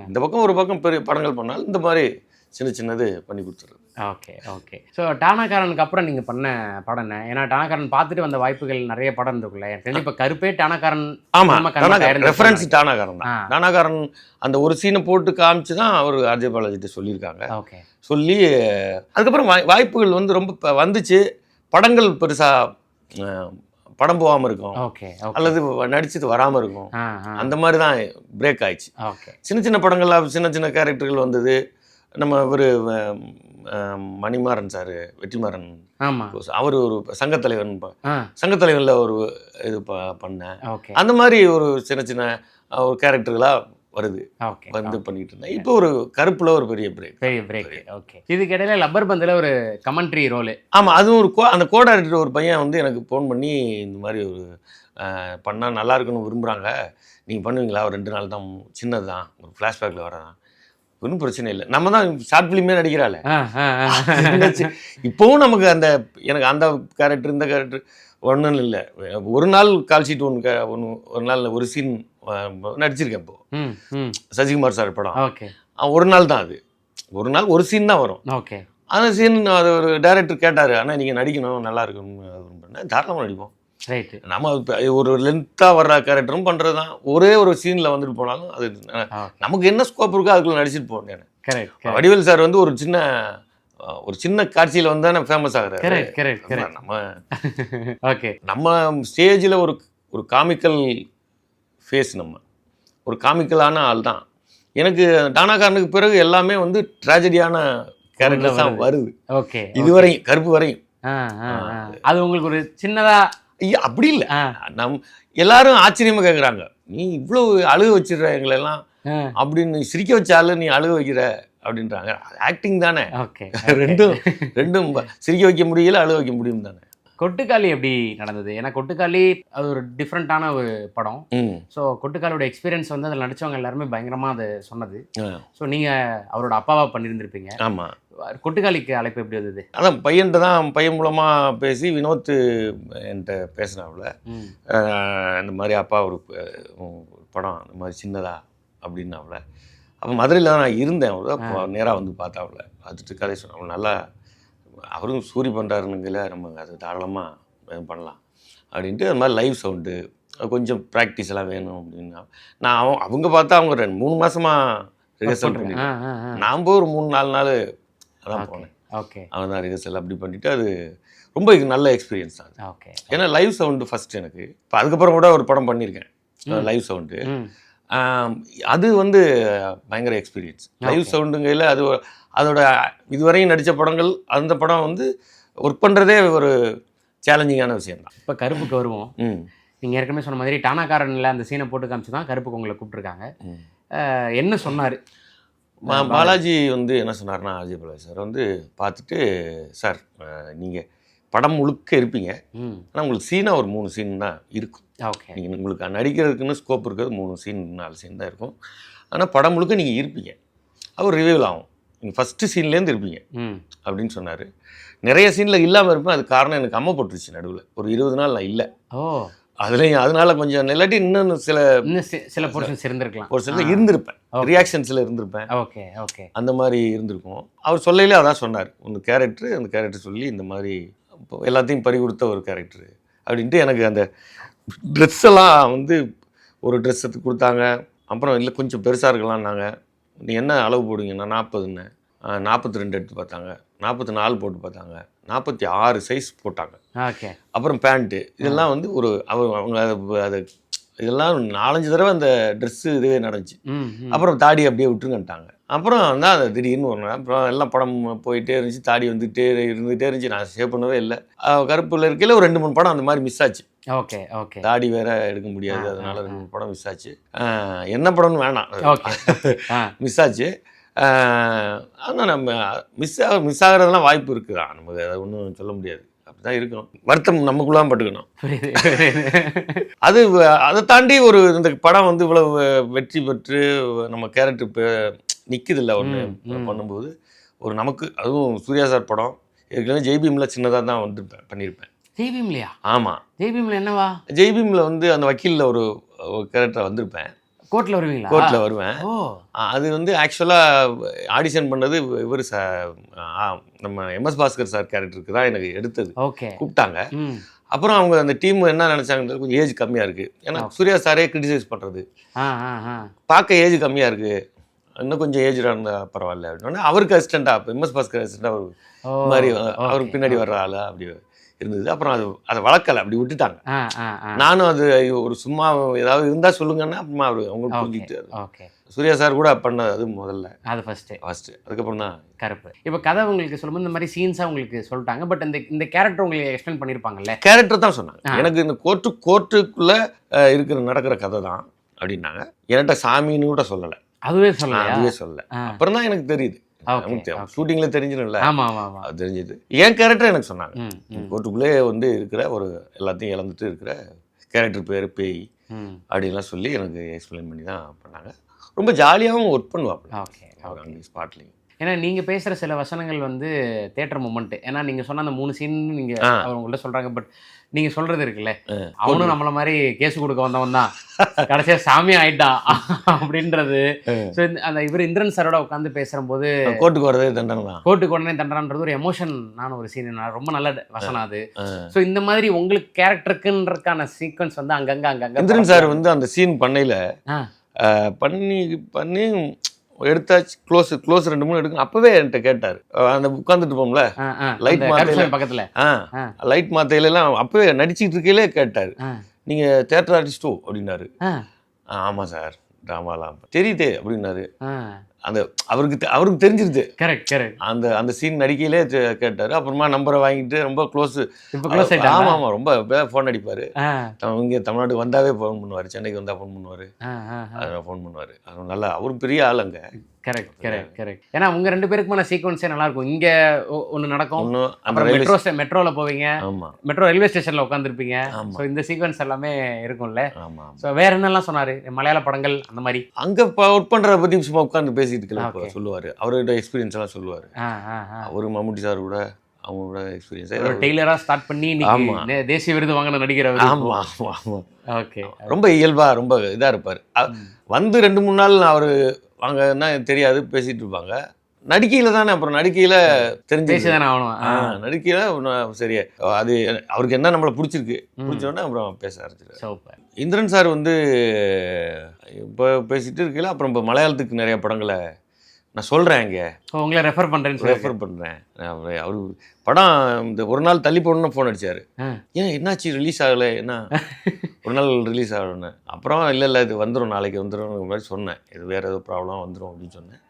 இந்த பக்கம் ஒரு பக்கம் பெரிய படங்கள் பண்ணாலும் இந்த மாதிரி சின்னது பண்ணி கொடுத்துருது. ஓகே. ஸோ டானாகரனுக்கு அப்புறம் நீங்கள் பண்ண படம் என்ன? ஏன்னா டானாகரன் பார்த்துட்டு வந்த வாய்ப்புகள் நிறைய படம் இருக்குல்ல. எனக்கு இப்போ கருப்பே டானாகரன். ஆமாம், ரெஃபரன்ஸ் டானாகரன் தான். டானாகரன் அந்த ஒரு சீனை போட்டு காமிச்சு தான் அவர் ஆர்ஜே பாலாஜிட்ட சொல்லியிருக்காங்க. சொல்லி அதுக்கப்புறம் வாய்ப்புகள் வந்து ரொம்ப வந்துச்சு. படங்கள் பெருசாக படம் போகாமல் இருக்கும், அல்லது நடிச்சது வராமல் இருக்கும். அந்த மாதிரி தான் பிரேக் ஆயிடுச்சு. சின்ன படங்கள்லாம் சின்ன கேரக்டர்கள் வந்தது. நம்ம மணிமாறன் சார், வெற்றிமாறன், அவர் ஒரு சங்கத்தலைவனில் ஒரு இது பண்ணேன். அந்த மாதிரி ஒரு சின்ன ஒரு கேரக்டர்களாக வருது, வந்து பண்ணிட்டு இருந்தேன். இப்போ ஒரு கருப்புல ஒரு பெரிய பிரேக். இதுக்கு இடையில லப்பர் பந்தில் ஒரு கமெண்ட்ரி ரோலு. ஆமாம், அதுவும் அந்த கோடாக்டர் ஒரு பையன் வந்து எனக்கு ஃபோன் பண்ணி இந்த மாதிரி ஒரு பண்ணால் நல்லா இருக்குன்னு விரும்புகிறாங்க, நீங்கள் பண்ணுவீங்களா? ஒரு 2 நாள் தான், சின்னது தான், ஒரு ஃப்ளாஷ்பேக்கில் வரதான், ஒன்றும் பிரச்சனை இல்லை, நம்ம தான் ஷார்ட் ஃபிலிமே நடிக்கிறாள். இப்போவும் நமக்கு எனக்கு அந்த கேரக்டர் இந்த கேரக்டர் ஒன்றும் இல்லை. ஒரு நாள் கால் ஷீட் ஒரு நாள் ஒரு சீன் நடிச்சிருக்கேன். இப்போ சசிகுமார் சார் படம் ஒரு நாள் தான், அது ஒரு நாள் ஒரு சீன் தான் வரும். அந்த சீன் அது ஒரு டைரக்டர் கேட்டார், ஆனால் நீங்கள் நடிக்கணும் நல்லா இருக்குன்னு, தாராளமாக நடிப்போம். நம்ம ஒரு லென்த்தாக வர்ற கேரக்டரும் பண்ணுறது தான். ஒரே ஒரு சீனில் வந்துட்டு போனாலும் அது நமக்கு என்ன ஸ்கோப் இருக்கோ அதுக்குள்ள நடிச்சிட்டு போனேன். வடிவேல் சார் வந்து ஒரு சின்ன ஒரு சின்ன காட்சியில் வந்தானே ஃபேமஸ் ஆகுறாரு. கரெக்ட். நம்ம ஓகே, நம்ம ஸ்டேஜில் ஒரு காமிக்கல் ஃபேஸ், நம்ம ஒரு காமிக்கலான ஆள் தான். எனக்கு டானாக்காரனுக்கு பிறகு எல்லாமே வந்து ட்ராஜடியான கேரக்டர்ஸ் தான் வருது. ஓகே, இதுவரையும் கருப்பு வரையும். அது உங்களுக்கு ஒரு சின்னதா ஐயா அப்படி இல்லை, எல்லாரும் ஆச்சரியமா கேட்குறாங்க, நீ இவ்வளோ அழுக வச்சிடுற எங்களெல்லாம் அப்படின்னு, சிரிக்க வச்சாலும் நீ அழுக வைக்கிற அப்படின்றாங்க. ஆக்டிங் தானே. ரெண்டும் சிரிக்க வைக்க முடியல, அழுக வைக்க முடியும் தானே. கொட்டுக்காளி எப்படி நடந்தது? ஏன்னா கொட்டுக்காளி அது ஒரு டிஃப்ரெண்ட்டான ஒரு படம். ஸோ கொட்டுக்காளியோட எக்ஸ்பீரியன்ஸ் வந்து அதில் நடித்தவங்க எல்லாருமே பயங்கரமாக அதை சொன்னது. ஸோ நீங்கள் அவரோட அப்பாவா பண்ணியிருந்திருப்பீங்க. ஆமாம். கொட்டுக்காளிக்கு அழைப்பு எப்படி வந்தது? அதான் பையன்கிட்ட தான், பையன் மூலமாக பேசி வினோத் என்கிட்ட பேசினாப்புல, இந்த மாதிரி அப்பா ஒரு படம் இந்த மாதிரி சின்னதா அப்படின்னாப்புல. அப்போ மதுரையில் தான் நான் இருந்தேன். அவர் அப்போ நேராக வந்து பார்த்தாப்புல, பார்த்துட்டு கதை சொன்னாப்புல, நல்லா அவரும் சூரி பண்ணுறாருனுங்கள, நம்ம அது தாராளமாக பண்ணலாம் அப்படின்ட்டு. அது மாதிரி லைவ் சவுண்டு கொஞ்சம் ப்ராக்டிஸ் எல்லாம் வேணும் அப்படின்னா, நான் அவங்க பார்த்தா அவங்க 3 மாதமாக ரிஹர்சல் பண்ணிட்டேன். நான் போய் ஒரு 3-4 நாள் அதான் போனேன். ஓகே, அவன் தான் ரிஹர்சல் அப்படி பண்ணிவிட்டு, அது ரொம்ப நல்ல எக்ஸ்பீரியன்ஸ் தான். ஓகே, ஏன்னா லைவ் சவுண்டு ஃபஸ்ட் எனக்கு. இப்போ அதுக்கப்புறம் கூட ஒரு படம் பண்ணியிருக்கேன் லைவ் சவுண்டு. அது வந்து பயங்கர எக்ஸ்பீரியன்ஸ். லைவ் சவுண்டுங்கையில் அது அதோட இதுவரையும் நடித்த படங்கள், அந்த படம் வந்து ஒர்க் பண்ணுறதே ஒரு சேலஞ்சிங்கான விஷயம்தான். இப்போ கருப்புக்கு வருவோம். நீங்கள் ஏற்கனவே சொன்ன மாதிரி டானாக்காரனில் அந்த சீனை போட்டு காமிச்சு தான் கருப்புக்கு உங்களை கூப்பிட்ருக்காங்க. என்ன சொன்னார் பாலாஜி? வந்து என்ன சொன்னார்னா, அஜய் பாலாஜி சார் வந்து பார்த்துட்டு, சார் நீங்கள் படம் முழுக்க இருப்பீங்க, ஆனால் உங்களுக்கு சீனாக ஒரு 3 சீன் தான் இருக்கும். ஓகே, நீங்கள் உங்களுக்கு நடிக்கிறதுக்குன்னு ஸ்கோப் இருக்கிறது 3 சீன் 4 சீன் தான் இருக்கும். ஆனால் படம் முழுக்க நீங்கள் இருப்பீங்க, அவர் ரிவியூல் ஆகும், நீங்கள் ஃபஸ்ட்டு சீன்லேருந்து இருப்பீங்க அப்படின்னு சொன்னார். நிறைய சீனில் இல்லாமல் இருப்பேன். அது காரணம் எனக்கு அம்மா போட்டுருச்சு நடுவில் ஒரு 20 நாள் நான் இல்லை. அதுலேயும் அதனால கொஞ்சம் இல்லாட்டி இன்னும் சில போர்ஷன்ஸ் இருந்திருக்கலாம், போர்ஷன்ஸில் இருந்திருப்பேன், ரியாக்ஷன்ஸில் இருந்திருப்பேன். ஓகே, ஓகே, அந்த மாதிரி இருந்திருக்கும். அவர் சொல்லையிலே அதான் சொன்னார், ஒன்று கேரக்டர், அந்த கேரக்டர் சொல்லி இந்த மாதிரி எல்லாத்தையும் பறி கொடுத்த ஒரு கேரக்டர் அப்படின்ட்டு. எனக்கு அந்த ட்ரெஸ் எல்லாம் வந்து ஒரு ட்ரெஸ் எடுத்து கொடுத்தாங்க. அப்புறம் இல்லை கொஞ்சம் பெருசாக இருக்கலாம்னாங்க. நீ என்ன அளவு போடுவீங்கன்னா 40ன்னு 42 எடுத்து பார்த்தாங்க, 44 போட்டு பார்த்தாங்க, 46 சைஸ் போட்டாங்க. ஓகே, அப்புறம் பேண்ட்டு இதெல்லாம் வந்து ஒரு அவங்க அதை இதெல்லாம் 4-5 தடவை அந்த ட்ரெஸ்ஸு இதுவே நடந்துச்சு. அப்புறம் தாடி அப்படியே விட்டுருங்கன்ட்டாங்க. அப்புறம் தான் அது திடீர்னு ஒரு நாள் அப்புறம் எல்லாம் படம் போயிட்டே இருந்துச்சு, தாடி வந்துட்டே இருந்துகிட்டே இருந்துச்சு. நான் சேவ் பண்ணவே இல்லை. கருப்பில் இருக்கையில் ஒரு 2-3 படம் அந்த மாதிரி மிஸ் ஆச்சு. ஓகே, ஓகே, தாடி வேற எடுக்க முடியாது, அதனால 2-3 படம் மிஸ் ஆச்சு. என்ன படம்னு வேணாம், மிஸ் ஆச்சு. ஆனால் நம்ம மிஸ் ஆகிறதுலாம் வாய்ப்பு இருக்குதா, நமக்கு அதை ஒன்றும் சொல்ல முடியாது. அப்படிதான் இருக்கணும், வருத்தம் நமக்குள்ளாம் பட்டுக்கணும். அது அதை தாண்டி ஒரு இந்த படம் வந்து இவ்வளவு வெற்றி பெற்று நம்ம கேரக்டர் நிற்குது இல்லை ஒன்று பண்ணும்போது ஒரு நமக்கு, அதுவும் சூர்யா சார் படம் ஏற்கனவே ஜெய்பீமில் சின்னதாக தான் வந்துருப்பேன், பண்ணியிருப்பேன். ஜெய்பீம்லையா? ஆமாம், ஜெய்பீமில் என்னவா? ஜெய்பீமில் வந்து அந்த வக்கீலில் ஒரு கேரக்டர் வந்திருப்பேன். கோர்ட்டில் வருவீங்களா? கோர்ட்டில் வருவேன். அது வந்து ஆக்சுவலாக ஆடிஷன் பண்ணது இவர் நம்ம எம்எஸ் பாஸ்கர் சார் கேரக்டருக்கு தான் எனக்கு எடுத்தது. ஓகே, கூப்பிட்டாங்க. அப்புறம் அவங்க அந்த டீம் என்ன நினச்சாங்க, கொஞ்சம் ஏஜ் கம்மியாக இருக்குது. ஏன்னா சூர்யா சாரே கிரிட்டிசைஸ் பண்ணுறது, பார்க்க ஏஜ் கம்மியாக இருக்குது, இன்னும் கொஞ்சம் ஏஜ்டாக இருந்தால் பரவாயில்ல அப்படின்னா அவருக்கு அசிஸ்டண்ட்டாக, இப்போ எம்எஸ் பாஸ்கர் அசிஸ்டண்ட்டாக அவர் மாதிரி அவருக்கு பின்னாடி வர்ற ஆள் அப்படி இருந்தது. அப்புறம் அதை வளர்க்கலை, அப்படி விட்டுட்டாங்க. நானும் அது ஒரு சும்மா ஏதாவது இருந்தால் சொல்லுங்கன்னா அப்புறமா அவர் அவங்களுக்கு புரிஞ்சுட்டு. சூர்யா சார் கூட பண்ணது அது முதல்ல, அது ஃபஸ்ட்டு அதுக்கப்புறம் தான் கருப்பு. இப்போ கதை உங்களுக்கு சொல்லும்போது இந்த மாதிரி சீன்ஸாக உங்களுக்கு சொல்லிட்டாங்க. பட் இந்த கேரக்டர் உங்களுக்கு எக்ஸ்பிளைன் பண்ணியிருப்பாங்கல்ல? கேரக்டர் தான் சொன்னாங்க எனக்கு, இந்த கோர்ட்டுக்குள்ளே நடக்கிற கதை தான் அப்படின்னாங்க. என்கிட்ட சாமின்னு கூட சொல்லலை, அதுவே சொல்லலை. அப்புறம் தான் எனக்கு தெரியுது, ஷூட்டிங்ல தெரிஞ்சிடும்ல, அது தெரிஞ்சது. என் கேரக்டர் எனக்கு சொன்னாங்க, கோர்ட்டுக்குள்ளே வந்து இருக்கிற ஒரு எல்லாத்தையும் இழந்துட்டு இருக்கிற கேரக்டர் பேர் பேய் அப்படின்லாம் சொல்லி எனக்கு எக்ஸ்பிளைன் பண்ணி தான் பண்ணாங்க. ரொம்ப ஜாலியாகவும் ஒர்க் பண்ணுவாங்க அங்கே ஸ்பாட்லேயும். ஏன்னா நீங்கள் பேசுகிற சில வசனங்கள் வந்து தேட்டர் மூமெண்ட்டு. ஏன்னா நீங்கள் சொன்ன அந்த 3 சீன் நீங்கள் அவங்கள்ட்ட சொல்கிறாங்க. பட் நீங்கள் சொல்கிறது இருக்குல்ல, அவனும் நம்மளை மாதிரி கேஸ் கொடுக்க வந்தவன் தான், கடைசியாக சாமி ஆயிட்டான் அப்படின்றது. ஸோ அந்த இவர் இந்திரன் சாரோட உட்காந்து பேசும்போது கோர்ட்டுக்கு வரதே தண்டனை தான், கோர்ட்டுக்கு உடனே தண்டனைன்றது ஒரு எமோஷனான ஒரு சீன், ரொம்ப நல்ல வசனம் அது. ஸோ இந்த மாதிரி உங்களுக்கு கேரக்டருக்குன்றதுக்கான சீக்வன்ஸ் வந்து அங்கங்கே இந்திரன் சார் வந்து அந்த சீன் பண்ணையில் பண்ணி எடுத்தாச்சு, க்ளோஸ் 2-3 எடுக்கணும். அப்பவே என்கிட்ட கேட்டார். அந்த உட்காந்துட்டு இருப்போம்ல லைட் மாத்தையில, பக்கத்துல லைட் மாத்தையில எல்லாம் அப்பவே நடிச்சுட்டு இருக்கையிலே கேட்டார், நீங்க தியேட்டர் ஆர்டிஸ்டோ அப்படின்னாரு. ஆமா சார், ட்ராமாலாம் தெரியுதே அப்படின்னாரு. அந்த அவருக்கு தெரிஞ்சிருது. கரெக்ட். அந்த சீன் நடிக்கையிலே கேட்டாரு. அப்புறமா நம்பரை வாங்கிட்டு ரொம்ப க்ளோஸ். ஆமா ரொம்ப ஃபோன் அடிப்பாரு. இங்கே தமிழ்நாட்டுக்கு வந்தாவே ஃபோன் பண்ணுவார், சென்னைக்கு வந்தா ஃபோன் பண்ணுவார், அதெல்லாம் ஃபோன் பண்ணுவார். அது நல்லா, அவரும் பெரிய ஆளுங்க. கரெக்ட். ஏன்னா உங்க 2 பேருக்குமான சீக்வன்ஸே நல்லா இருக்கும். இங்க ஒன்று நடக்கும், மெட்ரோல போவீங்க, மெட்ரோ ரயில்வே ஸ்டேஷன்ல உட்காந்துருப்பீங்க. ஸோ இந்த சீக்வன்ஸ் எல்லாமே இருக்கும்ல. ஸோ வேற என்னெல்லாம் சொன்னாரு? மலையாள படங்கள் அந்த மாதிரி அங்க ஒர்க் பண்றத பத்தி சும்மா உட்காந்து பேசிட்டு இருக்கலாம் சொல்லுவாரு. அவரோட எக்ஸ்பீரியன்ஸ் எல்லாம் சொல்லுவாரு. அவரு மம்முட்டி சார் கூட அவங்களோட எக்ஸ்பீரியன்ஸ் டெய்லரா ஸ்டார்ட் பண்ணி தேசிய விருது வாங்கின நடிகர். ஆமா. ஓகே, ரொம்ப இயல்பா ரொம்ப இதா இருப்பாரு. வந்து 2-3 நாள் அவரு வாங்கன்னா தெரியாது, பேசிட்டு இருப்பாங்க. நடிக்கையில தானே, அப்புறம் நடிக்கையில தெரிஞ்சுதானே ஆகணும். நடிக்கையில சரியா அது அவருக்கு என்ன நம்மளை பிடிச்சோன்னா அப்புறம் பேச ஆரம்பிச்சிருக்காரு. இந்திரன் சார் வந்து இப்போ பேசிட்டு இருக்கையில அப்புறம் இப்போ மலையாளத்துக்கு நிறைய படங்களை நான் சொல்கிறேன், இங்கே உங்களை ரெஃபர் பண்ணுறேன். அவரு படம் இந்த ஒரு நாள் தள்ளி போடணும்னு ஃபோன் அடிச்சாரு. ஏன் என்னாச்சு, ரிலீஸ் ஆகலை, என்ன ஒரு நாள் ரிலீஸ் ஆகணுன்னு. அப்புறம் இல்லை இது வந்துடும், நாளைக்கு வந்துடும் மாதிரி சொன்னேன். இது வேறு ஏதோ ப்ராப்ளம் வந்துடும் அப்படின்னு சொன்னேன்.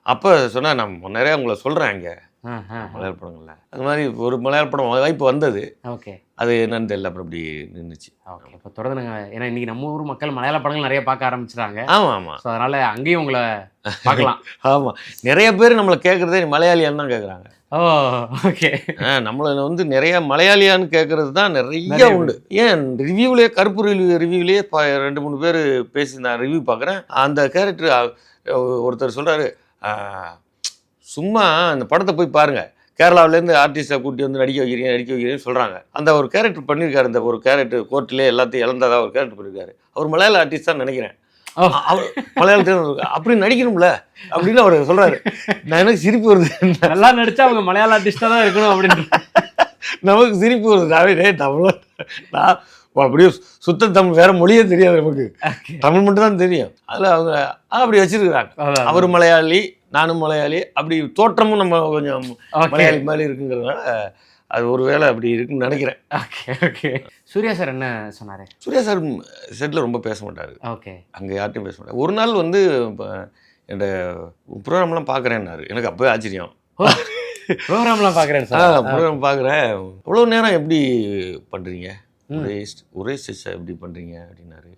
அப்போ சொன்னேன், நான் நிறையா உங்களை சொல்கிறேன் இங்கே மலையாள படங்கள்ல. அது மாதிரி ஒரு மலையாள படம் வாய்ப்பு வந்தது. ஓகே, அது என்னன்னு தெரியல, அப்புறம் அப்படி நின்றுச்சு. ஓகே, இப்போ தொடர்ந்து ஏன்னா இன்னைக்கு நம்ம ஊர் மக்கள் மலையாள படங்கள் நிறைய பார்க்க ஆரம்பிச்சிட்டாங்க. ஆமாம். ஸோ அதனால அங்கேயும் உங்களை பார்க்கலாம். ஆமாம், நிறைய பேர் நம்மளை கேட்குறதே மலையாளியான்னு தான் கேட்குறாங்க. ஓ, ஓகே. நம்மளை வந்து நிறைய மலையாளியான்னு கேட்கறது தான் நிறைய உண்டு. ஏன் ரிவ்யூலேயே, கருப்பு ரிவ்யூலேயே 2-3 பேர் பேசி நான் ரிவ்யூ பார்க்குறேன். அந்த கேரக்டர் ஒருத்தர் சொல்கிறாரு, சும்மா அந்த படத்தை போய் பாருங்கள், கேரளாவிலேருந்து ஆர்டிஸ்டை கூட்டி வந்து நடிக்க வைக்கிறீங்கன்னு சொல்கிறாங்க. அந்த ஒரு கேரக்டர் பண்ணியிருக்காரு, இந்த ஒரு கேரக்டர் கோர்ட்டிலே எல்லாத்தையும் இழந்ததாக ஒரு கேரக்டர் பண்ணியிருக்காரு. அவர் மலையாள ஆர்டிஸ்ட் தான் நினைக்கிறேன். அவர் மலையாளத்தில் அப்படி நடிக்கணும்ல அப்படின்னு அவர் சொல்கிறாரு. நான் எனக்கு சிரிப்பு வருது. நல்லா நடிச்சா அவங்க மலையாள ஆர்டிஸ்டாக தான் இருக்கணும் அப்படின்னு நமக்கு சிரிப்பு வருது. நான் அப்படியே சுத்த தமிழ், வேற மொழியே தெரியாது நமக்கு, தமிழ் மட்டும் தான் தெரியும். அதில் அவங்க அப்படி வச்சிருக்கிறாங்க. அவர் மலையாளி, நானும் மலையாளி, அப்படி தோற்றமும் நம்ம கொஞ்சம் மலையாளி மாதிரி இருக்குங்கிறதுனால அது ஒரு வேளை அப்படி இருக்குன்னு நினைக்கிறேன். ஓகே. சூர்யா சார் என்ன சொன்னார்? சூர்யா சார் செட்டில் ரொம்ப பேச மாட்டார். ஓகே, அங்கே யார்ட்டையும் பேச மாட்டார். ஒரு நாள் வந்து என் ப்ரோக்ராம்லாம் பார்க்குறேன்னாரு. எனக்கு அப்போவே ஆச்சரியம். ப்ரோக்ராம்லாம் பார்க்குறேன் சார், ப்ரோக்ராம் பார்க்குறேன், இவ்வளோ நேரம் எப்படி பண்ணுறீங்க, ஒரே ஸ்டெச்சா எப்படி பண்ணுறீங்க அப்படின்னாரு.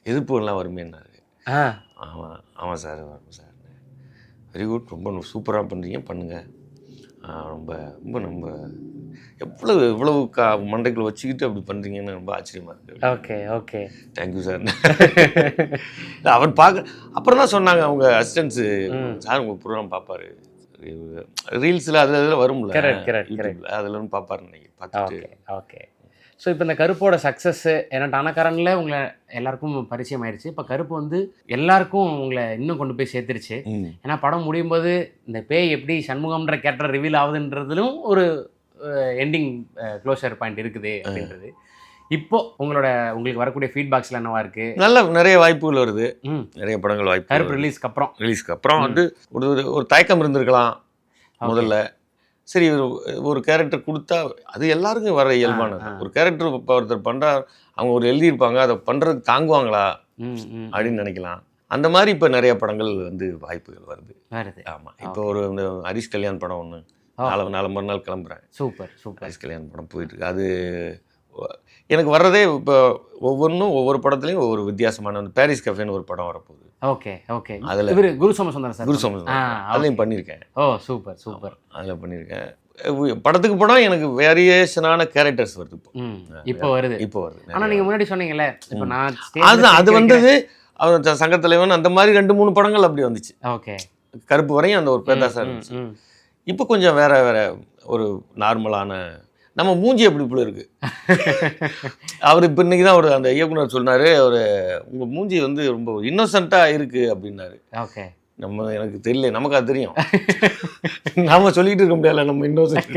எதிர்ப்புகள்லாம் வருமேன்னாரு. ஆமாம் சார், வரும் சார், வெரி குட், ரொம்ப சூப்பராக பண்ணுறீங்க, பண்ணுங்கள், ரொம்ப ரொம்ப நம்ம இவ்வளவு மண்டைக்குள்ள வச்சுக்கிட்டு அப்படி பண்ணுறீங்கன்னு ரொம்ப ஆச்சரியமாக இருக்குது. Okay, thank you sir. அவர் அப்புறம் தான் சொன்னாங்க அவங்க அசிஸ்டன்ட்ஸு, சார் உங்கள் ப்ரோக்ராம் பார்ப்பாரு, ரீல்ஸில் அதில் வரும்ல, அதில் வந்து பார்ப்பாருன்னு நினைக்கிறேன். பார்த்துட்டு ஓகே. ஸோ இப்போ இந்த கருப்போட சக்ஸஸ்ஸு, ஏன்னா டானக்காரனில் உங்களை எல்லாருக்கும் பரிச்சயம் ஆயிடுச்சு. இப்போ கருப்பு வந்து எல்லாருக்கும் உங்களை இன்னும் கொண்டு போய் சேர்த்துருச்சு. ஏன்னா படம் முடியும் போது இந்த பேய் எப்படி சண்முகம்ன்ற கேரக்டர் ரிவீல் ஆகுதுன்றதுலும் ஒரு எண்டிங் க்ளோஷர் பாயிண்ட் இருக்குது அப்படின்றது. இப்போ உங்களுக்கு வரக்கூடிய ஃபீட்பேக்ஸ்ல என்னவா இருக்கு? நிறைய வாய்ப்புகள் வருது, நிறைய படங்கள் வாய்ப்பு. கருப்பு ரிலீஸ்க்கு அப்புறம் வந்து ஒரு தயக்கம் இருந்திருக்கலாம் முதல்ல. சரி, ஒரு கேரக்டர் கொடுத்தா அது எல்லாருக்கும் வர இயல்பானது. ஒரு கேரக்டர் இப்போ ஒருத்தர் பண்ணுறார், அவங்க ஒரு எழுதியிருப்பாங்க, அதை பண்ணுறதுக்கு தாங்குவாங்களா அப்படின்னு நினைக்கலாம். அந்த மாதிரி இப்போ நிறைய படங்கள் வந்து வாய்ப்புகள் வருது. ஆமாம், இப்போ ஒரு இந்த ஹரிஷ் கல்யாண் படம் ஒன்று நாலு மறுநாள் கிளம்புறேன். சூப்பர். ஹரிஷ் கல்யாண் படம் போயிட்டுருக்கு. அது எனக்கு வர்றதே இப்போ ஒவ்வொரு படத்துலையும் ஒவ்வொரு வித்தியாசமான, அந்த பாரிஸ் கஃபேன்னு ஒரு படம் வரப்போகுது. ஓகே. அதில் குரு சோமசுந்தரம் அதுலேயும் பண்ணியிருக்கேன். சூப்பர். அதில் பண்ணியிருக்கேன். படத்துக்கு படம் எனக்கு வேரியேஷனான கேரக்டர்ஸ் வருது இப்போ வருது. ஆனால் நீங்கள் முன்னாடி சொன்னீங்கல்ல, இப்போ நான் அதுதான் அது வந்தது. அவர் சங்கத்தலைவன் அந்த மாதிரி 2-3 படங்கள் அப்படி வந்துச்சு. ஓகே, கருப்பு வரையும் அந்த ஒரு பேதாசா இருந்துச்சு. இப்போ கொஞ்சம் வேற ஒரு நார்மலான நம்ம மூஞ்சி எப்படி இப்படி இருக்கு. அவர் இப்போ இன்னைக்கு தான் அந்த இயக்குனர் சொன்னார், உங்கள் மூஞ்சி வந்து ரொம்ப இன்னோசென்ட்டாக இருக்குது அப்படின்னாரு. ஓகே, எனக்கு தெரியல, நமக்கு அது தெரியும், நாம சொல்லிட்டு இருக்க முடியல நம்ம இன்னோசென்ட்.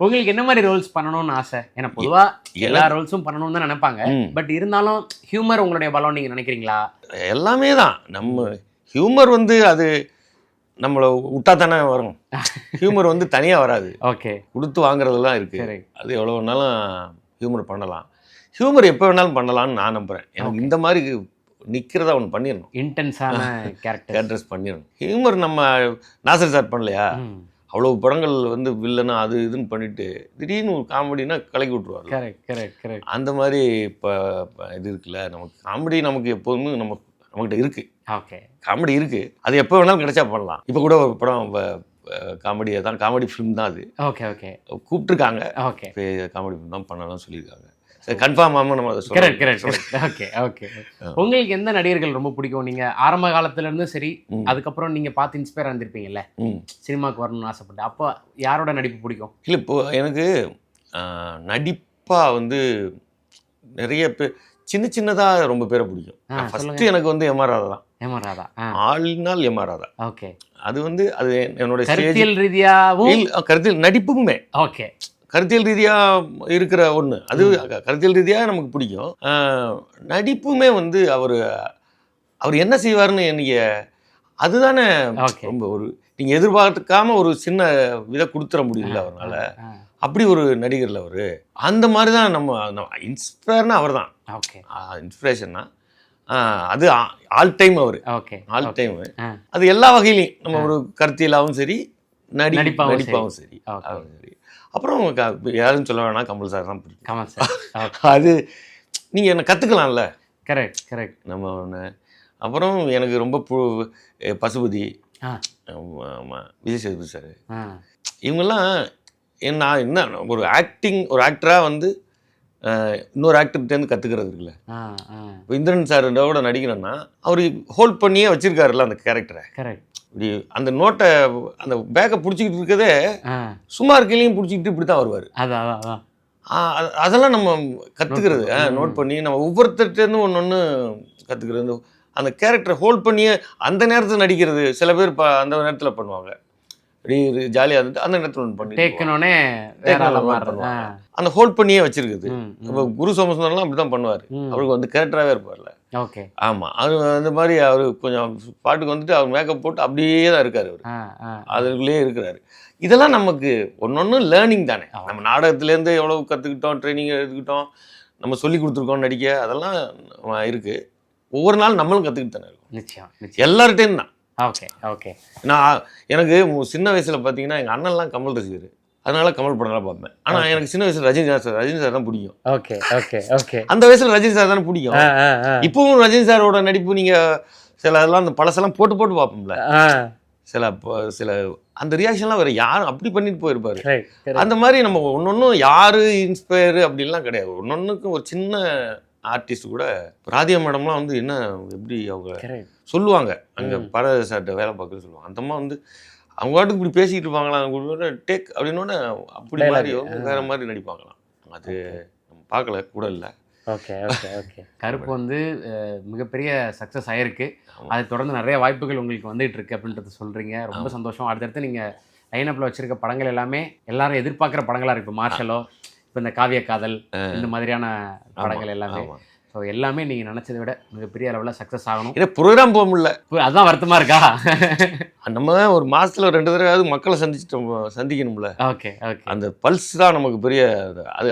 உங்களுக்கு என்ன மாதிரி ரோல்ஸ் பண்ணணும்னு ஆசை? ஏன்னா பொதுவாக எல்லா ரோல்ஸும் பண்ணணும்னு தான் நினைப்பாங்க. பட் இருந்தாலும் ஹியூமர் உங்களுடைய பலம் நீங்கள் நினைக்கிறீங்களா? எல்லாமே தான். நம்ம ஹியூமர் வந்து அது நம்மளை விட்டா தானே வரும். ஹியூமர் வந்து தனியாக வராது. ஓகே. கொடுத்து வாங்குறதுலாம் இருக்குது. அது எவ்வளோ வேணாலும் ஹியூமர் பண்ணலாம். ஹியூமர் எப்போ வேணாலும் பண்ணலாம்னு நான் நம்புகிறேன். எனக்கு இந்த மாதிரி நிற்கிறத அவன் பண்ணிடணும். இன்டென்ஸான கேரக்டர்ஸ் பண்ணிடணும். ஹியூமர் நம்ம நாசர் சார் பண்ணலையா? அவ்வளோ படங்கள் வந்து வில்லனா அது இதுன்னு பண்ணிட்டு திடீர்னு ஒரு காமெடினா கலக்கி விட்ருவாரு. அந்த மாதிரி இப்போ இது இருக்குல்ல, நமக்கு காமெடி நமக்கு எப்போதுமே நம்மகிட்ட இருக்குது. ஓகே. காமெடி இருக்குது, அது எப்போ வேணாலும் கிடைச்சா பண்ணலாம். இப்போ கூட ஒரு படம் காமெடியாக தான், காமெடி ஃபிலிம் தான் அது. Okay okay. கூப்பிட்டுருக்காங்க. ஓகே. காமெடி ஃபிலிம் தான் பண்ணலாம் சொல்லியிருக்காங்க. கன்ஃபார்ம் ஆமாம் நம்ம அதை சொல்கிறோம். Okay okay. உங்களுக்கு எந்த நடிகர்கள் ரொம்ப பிடிக்கும்? நீங்கள் ஆரம்ப காலத்துலேருந்து சரி, அதுக்கப்புறம் நீங்கள் பார்த்து இன்ஸ்பயர் ஆகிருப்பீங்கல்ல, சினிமாவுக்கு வரணும்னு ஆசைப்பட்டு, அப்போ யாரோட நடிப்பு பிடிக்கும்? இல்லை, இப்போ எனக்கு நடிப்பாக வந்து நிறைய பேர் சின்ன சின்னதாக ரொம்ப பேரை பிடிக்கும். ஃபஸ்ட்டு எனக்கு வந்து எம்.ஆர். ராதா தான். எம்.ஆர். ராதா ஆளினால் எம்.ஆர். ராதா. ஓகே. அது வந்து அது என்னோட கருத்தியல் ரீதியாகவும் கருத்தியல் நடிப்புமே. ஓகே. கருத்தியல் ரீதியாக இருக்கிற ஒன்று அது கருத்தியல் ரீதியாக நமக்கு பிடிக்கும். நடிப்புமே வந்து அவர் என்ன செய்வார்னு நீங்கள் அதுதானே ரொம்ப ஒரு நீங்கள் எதிர்பார்க்காம ஒரு சின்ன விதை கொடுத்துட முடியல அவரால். அப்படி ஒரு நடிகர்ல அவர். அந்த மாதிரி தான் நம்ம இன்ஸ்பயர்னா அவர் தான். ஓகே. இன்ஸ்பிரேஷன்னா அது ஆல் டைம் அவர். ஓகே. ஆல் டைம் அது எல்லா வகையிலையும் நம்ம ஒரு கருத்தியலாகவும் சரி நடிப்பாகவும் சரி. அப்புறம் யாரும் சொல்ல வேணாம், கமல் சார் தான் பிடிக்கும். கமல் சார் அது நீங்கள் என்ன கற்றுக்கலாம்ல. Correct correct. நம்ம ஒன்று அப்புறம் எனக்கு ரொம்ப பசுபதி, விஜய் சேதுபதி சார், இவங்கெல்லாம் நான் என்ன ஒரு ஆக்டராக வந்து இன்னொரு ஆக்டர்கிட்டேருந்து கற்றுக்கிறது இருக்குல்ல. இப்போ இந்திரன் சாரோட நடிக்கணும்னா அவர் ஹோல்ட் பண்ணியே வச்சிருக்காருல்ல அந்த கேரக்டரை. கரெக்ட். இப்படி அந்த நோட்டை அந்த பேக்கை பிடிச்சிக்கிட்டு இருக்கதே சும்மா இருக்கையிலையும் பிடிச்சிக்கிட்டு இப்படி தான் வருவார். அதெல்லாம் நம்ம கற்றுக்கிறது, நோட் பண்ணி நம்ம ஒவ்வொருத்தர்கிட்டேருந்து ஒன்று கற்றுக்கிறது. அந்த கேரக்டரை ஹோல்ட் பண்ணியே அந்த நேரத்தில் நடிக்கிறது சில பேர் அந்த நேரத்தில் பண்ணுவாங்க. ஜாலியாக இருந்துட்டு அந்த நேரத்தில் பண்ணி அந்த ஹோல்ட் பண்ணியே வச்சிருக்குது. இப்போ குரு சோமசுந்தரம்லாம் அப்படி தான் பண்ணுவார். அவருக்கு வந்து கேரக்டராகவே இருப்பார்ல. ஓகே. ஆமாம், அது அந்த மாதிரி அவர் கொஞ்சம் பாட்டுக்கு வந்துட்டு அவர் மேக்கப் போட்டு அப்படியே தான் இருக்கார். அவர் அதுக்குள்ளேயே இருக்கிறாரு. இதெல்லாம் நமக்கு ஒன்று லேர்னிங் தானே. நம்ம நாடகத்துலேருந்து எவ்வளோ கற்றுக்கிட்டோம், ட்ரைனிங் எடுத்துக்கிட்டோம், நம்ம சொல்லி கொடுத்துருக்கோம் நடிக்க, அதெல்லாம் இருக்குது. ஒவ்வொரு நாள் நம்மளும் கற்றுக்கிட்டு தானே இருக்கோம். நிச்சயம் எல்லார்ட்டையும் தான். Okay okay. நான் எனக்கு சின்ன வயசில் பார்த்தீங்கன்னா எங்கள் அண்ணன்லாம் கமல் ரசிகர், அதனால கமல் படம்லாம் பார்ப்பேன். ஆனால் எனக்கு சின்ன வயசில் ரஜினி சார் தான் பிடிக்கும். Okay okay okay. அந்த வயசில் ரஜினி சார் தானே பிடிக்கும். இப்பவும் ரஜினி சாரோட நடிப்பு நீங்கள் சில இதெல்லாம் அந்த பழசெல்லாம் போட்டு பார்ப்போம்ல, சில அந்த ரியாக்ஷன்லாம் வேறு யாரும் அப்படி பண்ணிட்டு போயிருப்பாரு. அந்த மாதிரி நம்ம ஒன்னொன்னும் யாரு இன்ஸ்பயரு அப்படின்லாம் கிடையாது. ஒன்னொன்னுக்கும் ஒரு சின்ன ஆர்டிஸ்ட் கூட ராதியா மேடம்லாம் வந்து என்ன எப்படி அவங்க சொல்லுவாங்க, அங்கே பட சார்ட்ட வேலை பார்க்க சொல்லுவாங்க. அந்த அம்மா வந்து அவங்க வாட்டுக்கு இப்படி பேசிக்கிட்டு இருப்பாங்களா, டேக் அப்படின்னோடனே அப்படி மாதிரி வேற மாதிரி நடிப்பாங்களாம். அது நம்ம பார்க்கல கூட இல்லை. Okay okay okay. கருப்பு வந்து மிகப்பெரிய சக்ஸஸ் ஆயிருக்கு. அது தொடர்ந்து நிறைய வாய்ப்புகள் உங்களுக்கு வந்துகிட்டு இருக்கு அப்படின்றத சொல்கிறீங்க. ரொம்ப சந்தோஷம். அடுத்தடுத்து நீங்கள் லைனப்பில் வச்சுருக்க படங்கள் எல்லாமே எல்லாரும் எதிர்பார்க்குற படங்களாக இருக்குது. இப்போ மார்ஷலோ, இப்போ இந்த காவிய காதல், இந்த மாதிரியான படங்கள் எல்லாமே. ஸோ எல்லாமே நீங்கள் நினச்சதை விட மிகப்பெரிய அளவில் சக்ஸஸ் ஆகணும். இதை ப்ரோக்ராம் போக முடியல, அதுதான் வருத்தமாக இருக்கா? நம்ம ஒரு மாதத்தில் 2 தடவையாவது மக்களை சந்திக்கணும்ல. Okay okay. அந்த பல்ஸ் தான் நமக்கு பெரிய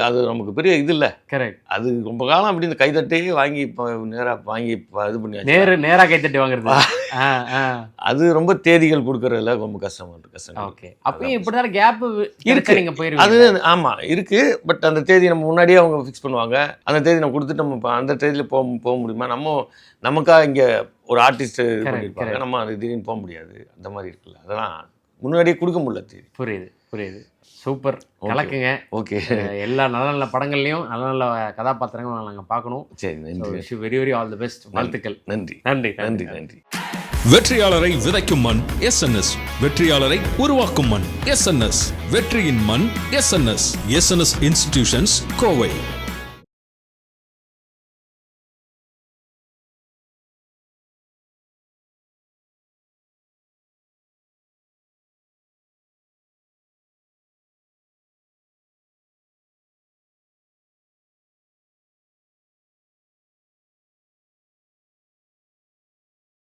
அது நமக்கு பெரிய இது இல்லை. கரெக்ட். அது ரொம்ப காலம் அப்படி இந்த கைத்தட்டையே வாங்கி இப்போ நேராக வாங்கி இது பண்ணி நேராக கைத்தட்டி வாங்குறது அது ரொம்ப தேதிகள் கொடுக்கறதுல ரொம்ப கஷ்டம். ஓகே. அப்பயும் இப்படி தான் கேப் இருக்கு. நீங்கள் போயிருக்கீங்க. அது ஆமாம் இருக்குது. பட் அந்த தேதி நம்ம முன்னாடியே அவங்க ஃபிக்ஸ் பண்ணுவாங்க. அந்த தேதி நம்ம கொடுத்துட்டு நம்ம அந்த தேதியில் போக முடியுமா? நமக்காக இங்கே ஒரு ஆர்டிஸ்ட் பண்ணியிருப்பாங்க, நம்ம அது திடீர்னு போக முடியாது. அந்த மாதிரி இருக்குல்ல, அதெல்லாம் முன்னாடியே கொடுக்க முடியல தேதி. புரியுது. சூப்பர், கலக்குங்க. ஓகே. எல்லா நல்ல நல்ல படங்கள்லையும் நல்ல நல்ல கதாபாத்திரங்களும் நாங்கள் பார்க்கணும். சரி, நன்றி. Very very all the best. வாழ்த்துக்கள். நன்றி. வெற்றியாளரை விதைக்கும் மண் SNS, வெற்றியாளரை உருவாக்கும் மண் SNS, வெற்றியின் மண் SNS, SNS இன்ஸ்டிடியூஷன்ஸ் கோவை.